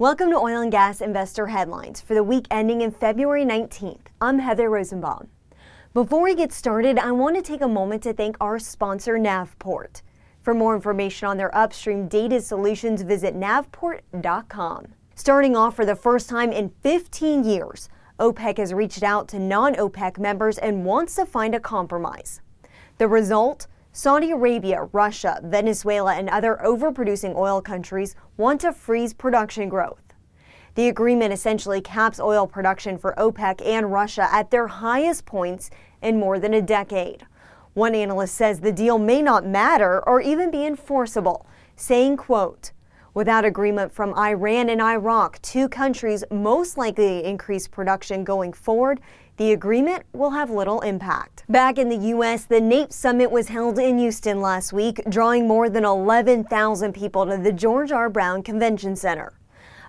Welcome to Oil and Gas Investor Headlines for the week ending in February 19th. I'm Heather Rosenbaum. Before we get started, I want to take a moment to thank our sponsor, Navport. For more information on their upstream data solutions, visit navport.com. Starting off for the first time in 15 years, OPEC has reached out to non-OPEC members and wants to find a compromise. The result? Saudi Arabia, Russia, Venezuela, and other overproducing oil countries want to freeze production growth. The agreement essentially caps oil production for OPEC and Russia at their highest points in more than a decade. One analyst says the deal may not matter or even be enforceable, saying, quote, "Without agreement from Iran and Iraq, two countries most likely to increase production going forward, the agreement will have little impact." Back in the U.S., the NAPE summit was held in Houston last week, drawing more than 11,000 people to the George R. Brown Convention Center.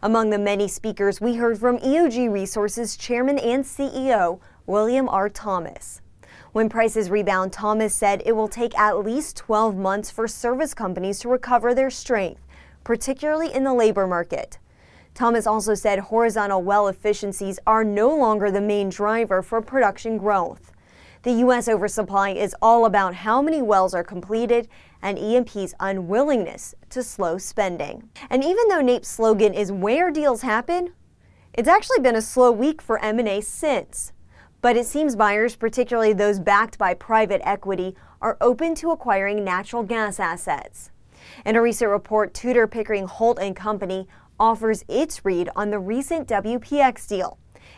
Among the many speakers, we heard from EOG Resources Chairman and CEO William R. Thomas. When prices rebound, Thomas said it will take at least 12 months for service companies to recover their strength, particularly in the labor market. Thomas also said horizontal well efficiencies are no longer the main driver for production growth. The U.S. oversupply is all about how many wells are completed and E&P's unwillingness to slow spending. And even though NAPE's slogan is "where deals happen," it's actually been a slow week for M&A since. But it seems buyers, particularly those backed by private equity, are open to acquiring natural gas assets. In a recent report, Tudor Pickering Holt & Company offers its read on the recent WPX deal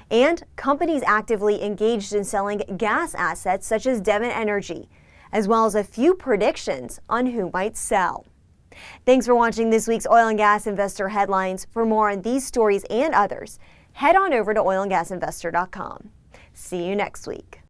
and companies actively engaged in selling gas assets such as Devon Energy, as well as a few predictions on who might sell. Thanks for watching this week's Oil and Gas Investor Headlines. For more on these stories and others, head on over to oilandgasinvestor.com. See you next week.